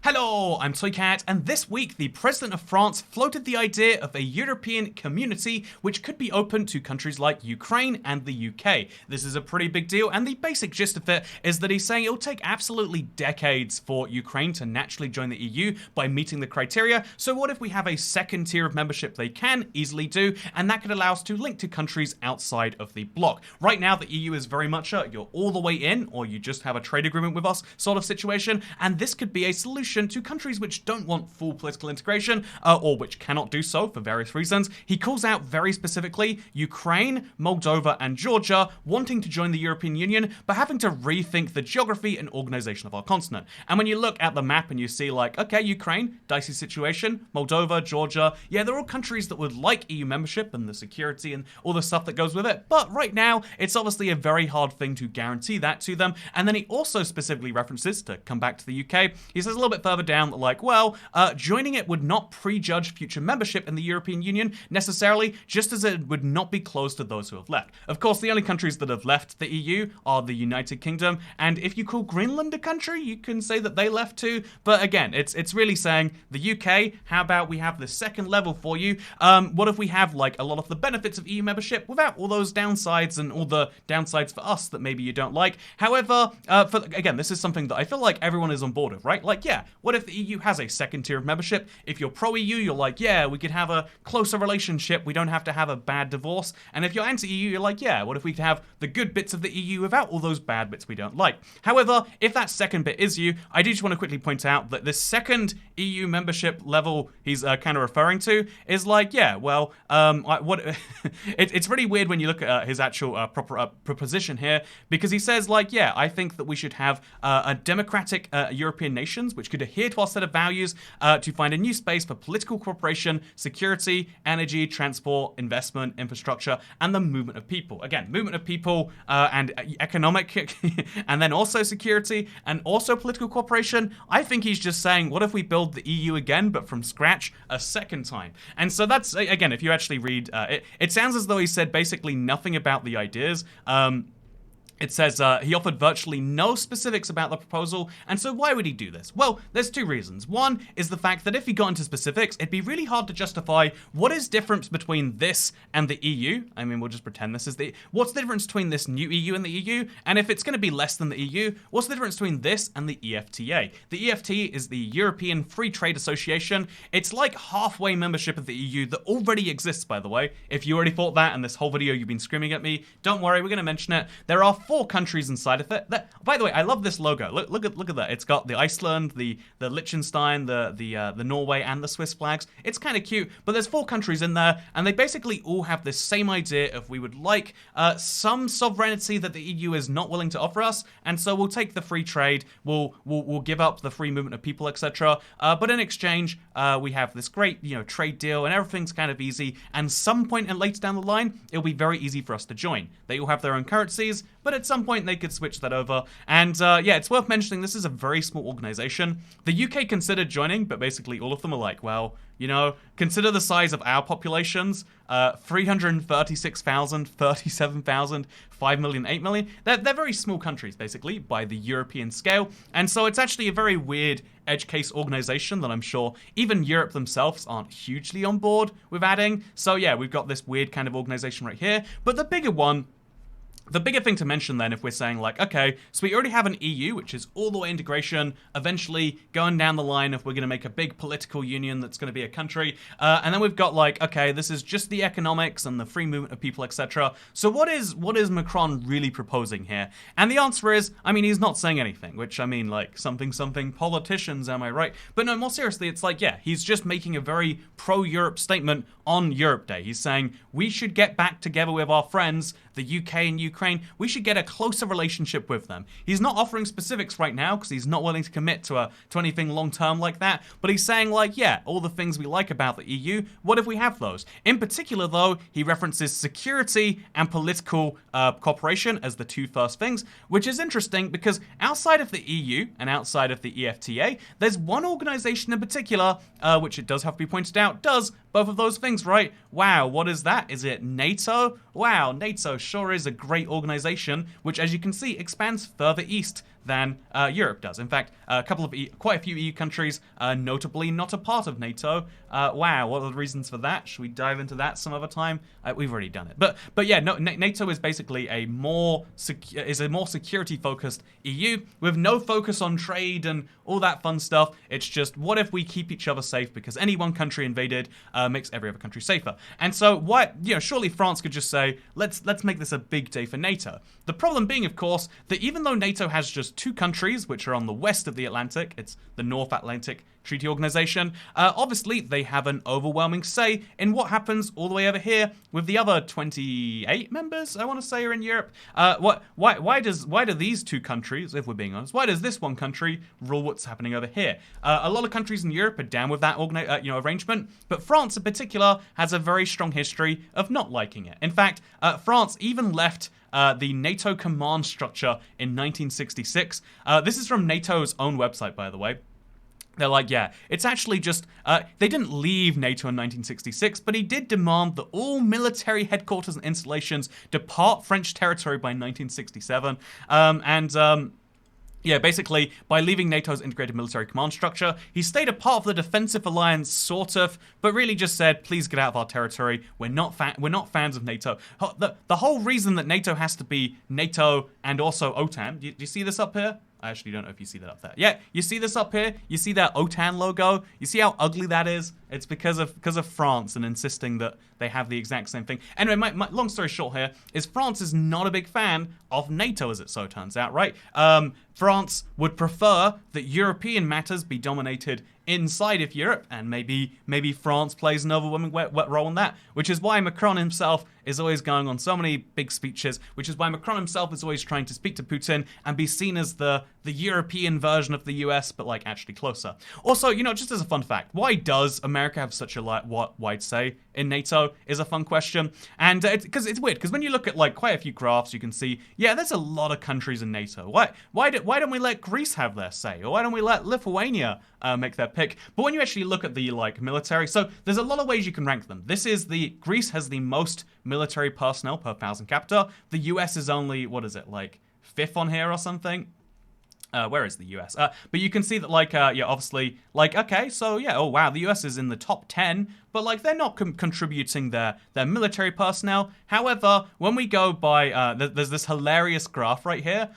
Hello, I'm Toycat, and this week the President of France floated the idea of a European community which could be open to countries like Ukraine and the UK. This is a pretty big deal, and the basic gist of it is that he's saying it'll take absolutely decades for Ukraine to naturally join the EU by meeting the criteria, so what if we have a second tier of membership they can easily do, and that could allow us to link to countries outside of the bloc. Right now the EU is very much a you're all the way in, or you just have a trade agreement with us sort of situation, and this could be a solution to countries which don't want full political integration, or which cannot do so for various reasons. He calls out very specifically Ukraine, Moldova, and Georgia wanting to join the European Union, but having to rethink the geography and organization of our continent. And when you look at the map and you see like, okay, Ukraine, dicey situation, Moldova, Georgia, yeah, they're all countries that would like EU membership and the security and all the stuff that goes with it, but right now, it's obviously a very hard thing to guarantee that to them. And then he also specifically references, to come back to the UK, he says a little bit further down that like, well, joining it would not prejudge future membership in the European Union necessarily, just as it would not be closed to those who have left. Of course, the only countries that have left the EU are the United Kingdom, and if you call Greenland a country, you can say that they left too, but again, it's really saying, the UK, how about we have the second level for you? What if we have like a lot of the benefits of EU membership without all those downsides and all the downsides for us that maybe you don't like? However, again, this is something that I feel like everyone is on board with, right? Like, yeah, what if the EU has a second tier of membership? If you're pro-EU, you're like, yeah, we could have a closer relationship, we don't have to have a bad divorce. And if you're anti-EU, you're like, yeah, what if we could have the good bits of the EU without all those bad bits we don't like? However, if that second bit is you, I do just want to quickly point out that this second EU membership level he's kind of referring to is like, yeah, well, it's really weird when you look at his actual proper proposition here, because he says like, yeah, I think that we should have a democratic European nations which could adhere to our set of values to find a new space for political cooperation, security, energy, transport, investment, infrastructure, and the movement of people. Again, movement of people and economic, and then also security, and also political cooperation. I think he's just saying, what if we build the EU again, but from scratch a second time? And so that's, again, if you actually read, it sounds as though he said basically nothing about the ideas. It says he offered virtually no specifics about the proposal, and so why would he do this? Well, there's two reasons. One is the fact that if he got into specifics, it'd be really hard to justify what is different between this and the EU. I mean, we'll just pretend this is what's the difference between this new EU and the EU? And if it's going to be less than the EU, what's the difference between this and the EFTA? The EFTA is the European Free Trade Association. It's like halfway membership of the EU that already exists, by the way. If you already thought that and this whole video you've been screaming at me, don't worry, we're going to mention it. There are 4 countries inside of it. By the way, I love this logo. Look at that. It's got the Iceland, the Liechtenstein, the Norway, and the Swiss flags. It's kind of cute, but there's 4 countries in there, and they basically all have this same idea of we would like some sovereignty that the EU is not willing to offer us, and so we'll take the free trade, we'll give up the free movement of people, etc. But in exchange, we have this great trade deal, and everything's kind of easy. And some point and later down the line, it'll be very easy for us to join. They all have their own currencies, but at some point they could switch that over. And yeah, it's worth mentioning this is a very small organization. The UK considered joining, but basically all of them are like, well, consider the size of our populations, 336,000, 37,000, 5 million, 8 million. They're very small countries, basically, by the European scale. And so it's actually a very weird edge case organization that I'm sure even Europe themselves aren't hugely on board with adding. So yeah, we've got this weird kind of organization right here. But the bigger thing to mention then, if we're saying like, okay, so we already have an EU, which is all the way integration, eventually going down the line if we're going to make a big political union that's going to be a country, and then we've got like, okay, this is just the economics and the free movement of people, etc. So what is Macron really proposing here? And the answer is, I mean, he's not saying anything, which I mean, like, something politicians, am I right? But no, more seriously, it's like, yeah, he's just making a very pro-Europe statement on Europe Day. He's saying we should get back together with our friends, the UK and Ukraine. We should get a closer relationship with them. He's not offering specifics right now because he's not willing to commit to anything long-term like that, but he's saying like, yeah, all the things we like about the EU, what if we have those? In particular, though, he references security and political cooperation as the 2 first things, which is interesting because outside of the EU and outside of the EFTA, there's one organization in particular, which it does have to be pointed out, does both of those things, right? Wow, what is that? Is it NATO? Wow, NATO sure is a great organization, which as you can see expands further east than Europe does. In fact, quite a few EU countries, notably not a part of NATO. Wow, what are the reasons for that? Should we dive into that some other time? We've already done it, but yeah, no, NATO is basically a more security-focused EU with no focus on trade and all that fun stuff. It's just, what if we keep each other safe, because any one country invaded makes every other country safer. And so, surely France could just say, let's make this a big day for NATO. The problem being, of course, that even though NATO has just 2 countries, which are on the west of the Atlantic, it's the North Atlantic Treaty Organization, obviously they have an overwhelming say in what happens all the way over here with the other 28 members, I want to say, are in Europe. Why do these 2 countries, if we're being honest, why does this one country rule what's happening over here? A lot of countries in Europe are down with that arrangement, but France in particular has a very strong history of not liking it. In fact, France even left the NATO command structure in 1966. This is from NATO's own website, by the way. They're like, yeah, it's actually just, they didn't leave NATO in 1966, but he did demand that all military headquarters and installations depart French territory by 1967. Yeah, basically, by leaving NATO's integrated military command structure, he stayed a part of the defensive alliance, sort of, but really just said, please get out of our territory. We're not fans of NATO. The whole reason that NATO has to be NATO and also OTAN, do you see this up here? I actually don't know if you see that up there. Yeah, you see this up here? You see that OTAN logo? You see how ugly that is? It's because of France and insisting that they have the exact same thing. Anyway, my long story short here is France is not a big fan of NATO, as it so turns out, right? France would prefer that European matters be dominated inside of Europe, and maybe France plays an overwhelming role in that, which is why Macron himself is always going on so many big speeches, which is why Macron himself is always trying to speak to Putin and be seen as the European version of the US, but like actually closer. Also, just as a fun fact, why does America have such a wide say in NATO is a fun question. And because it's weird, because when you look at like quite a few graphs, you can see, yeah, there's a lot of countries in NATO. Why don't we let Greece have their say? Or why don't we let Lithuania make their pick? But when you actually look at the military, so there's a lot of ways you can rank them. Greece has the most military personnel per 1,000 capita. The US is only, what is it, like 5th on here or something? Where is the US? But you can see that, obviously, okay, so yeah, oh wow, the US is in the top 10, but they're not contributing their military personnel. However, when we go by, there's this hilarious graph right here,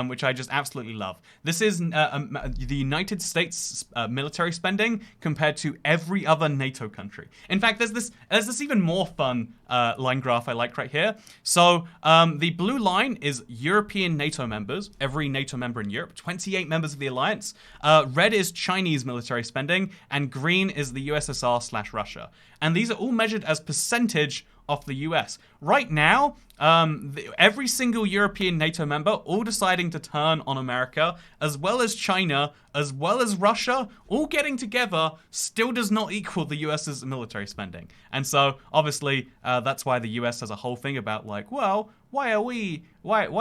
which I just absolutely love. This is the United States military spending compared to every other NATO country. In fact, there's this even more fun line graph I like right here. So the blue line is European NATO members, every NATO member in Europe, 28 members of the alliance. Red is Chinese military spending, and green is the USSR/Russia. And these are all measured as percentage of the US. Right now, every single European NATO member all deciding to turn on America, as well as China, as well as Russia, all getting together still does not equal the US's military spending. And so, obviously, that's why the US has a whole thing about why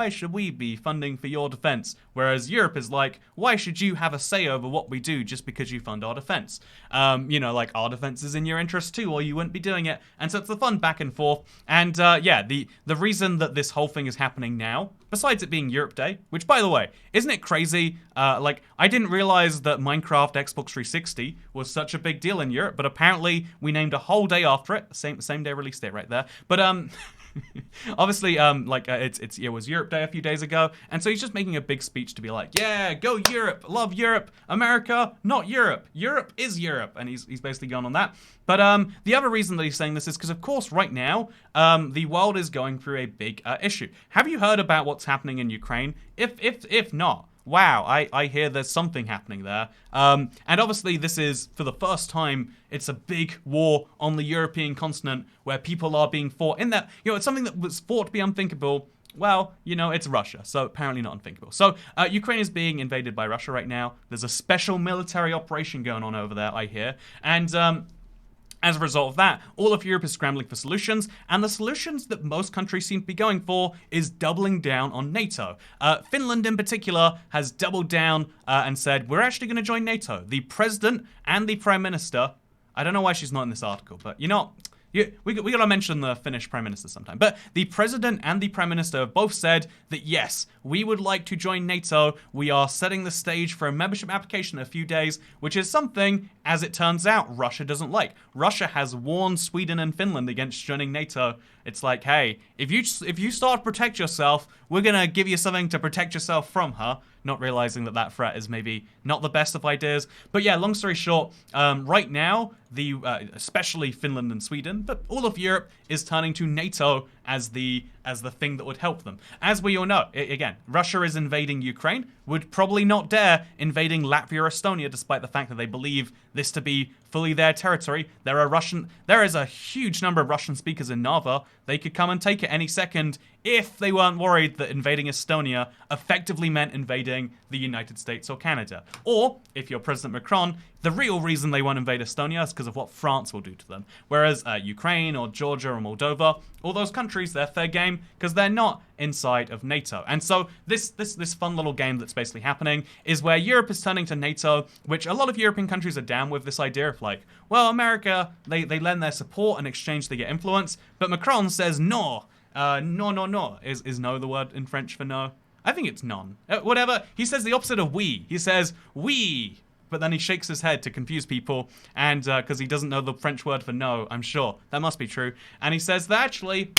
should we be funding for your defense? Whereas Europe is like, why should you have a say over what we do just because you fund our defense? Our defense is in your interest too, or you wouldn't be doing it. And so it's the fun back and forth. And the reason that this whole thing is happening now, besides it being Europe Day, which by the way, isn't it crazy? I didn't realize that Minecraft Xbox 360 was such a big deal in Europe, but apparently we named a whole day after it, same day release date right there. But obviously, it was Europe Day a few days ago, and so he's just making a big speech to be like, yeah, go Europe, love Europe, America, not Europe. Europe is Europe, and he's basically gone on that. But the other reason that he's saying this is because, of course, right now, the world is going through a big issue. Have you heard about what's happening in Ukraine? If not, wow, I hear there's something happening there. And obviously this is, for the first time, it's a big war on the European continent where people are being fought in that, it's something that was thought to be unthinkable. Well, it's Russia, so apparently not unthinkable. So Ukraine is being invaded by Russia right now. There's a special military operation going on over there, I hear. And as a result of that, all of Europe is scrambling for solutions, and the solutions that most countries seem to be going for is doubling down on NATO. Finland, in particular, has doubled down and said, we're actually going to join NATO. The president and the prime minister, I don't know why she's not in this article, but we gotta mention the Finnish Prime Minister sometime. But the President and the Prime Minister have both said that yes, we would like to join NATO. We are setting the stage for a membership application in a few days, which is something, as it turns out, Russia doesn't like. Russia has warned Sweden and Finland against joining NATO. It's like, hey, if you start to protect yourself, we're gonna give you something to protect yourself from, huh? Not realizing that that threat is maybe not the best of ideas. But yeah, long story short, right now, especially Finland and Sweden, but all of Europe is turning to NATO as the thing that would help them. As we all know, again, Russia is invading Ukraine, would probably not dare invading Latvia or Estonia, despite the fact that they believe this to be fully their territory. There is a huge number of Russian speakers in Narva. They could come and take it any second if they weren't worried that invading Estonia effectively meant invading the United States or Canada. Or, if you're President Macron, the real reason they won't invade Estonia is because of what France will do to them. Whereas Ukraine or Georgia or Moldova, all those countries, they're fair game because they're not inside of NATO. And so this fun little game that's basically happening is where Europe is turning to NATO, which a lot of European countries are down with this idea of like, well, America, they lend their support, in exchange they get influence, but Macron says no. No. Is no the word in French for no? I think it's non. Whatever. He says the opposite of we. He says we. But then he shakes his head to confuse people, and because he doesn't know the French word for no, I'm sure. That must be true. And he says that actually,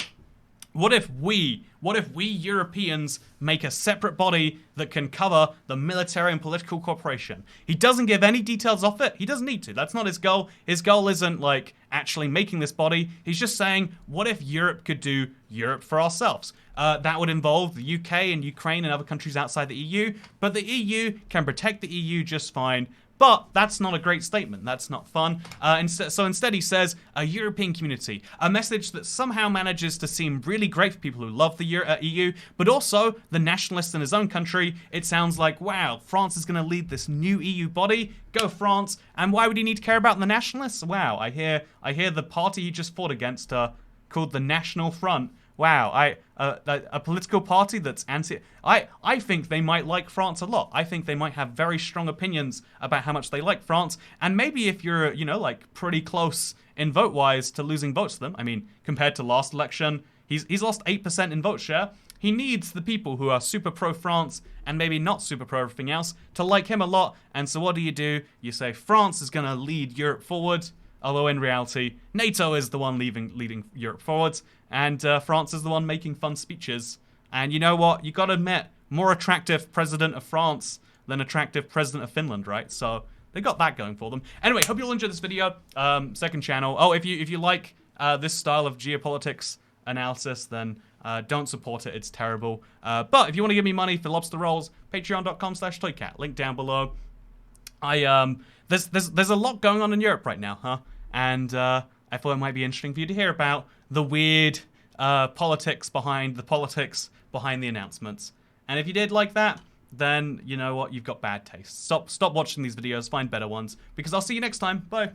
what if we Europeans make a separate body that can cover the military and political cooperation? He doesn't give any details of it. He doesn't need to. That's not his goal. His goal isn't like actually making this body. He's just saying, what if Europe could do Europe for ourselves? That would involve the UK and Ukraine and other countries outside the EU, but the EU can protect the EU just fine. But that's not a great statement. That's not fun. So instead he says, a European community. A message that somehow manages to seem really great for people who love the EU, but also the nationalists in his own country. It sounds like, wow, France is going to lead this new EU body. Go France. And why would he need to care about the nationalists? Wow, I hear the party he just fought against called the National Front. Wow, a political party that's anti... I think they might like France a lot. I think they might have very strong opinions about how much they like France. And maybe if you're, like pretty close in vote-wise to losing votes to them, I mean, compared to last election, he's lost 8% in vote share. He needs the people who are super pro-France and maybe not super pro-everything else to like him a lot. And so what do? You say France is going to lead Europe forward. Although in reality, NATO is the one leading Europe forwards, and France is the one making fun speeches. And you know what? You gotta admit, more attractive president of France than attractive president of Finland, right? So they got that going for them. Anyway, hope you all enjoyed this video. Second channel. Oh, if you like this style of geopolitics analysis, then don't support it. It's terrible. But if you want to give me money for lobster rolls, patreon.com/toycat. Link down below. There's a lot going on in Europe right now, huh? And I thought it might be interesting for you to hear about the weird politics behind the announcements. And if you did like that, then you know what? You've got bad taste. Stop watching these videos. Find better ones. Because I'll see you next time. Bye.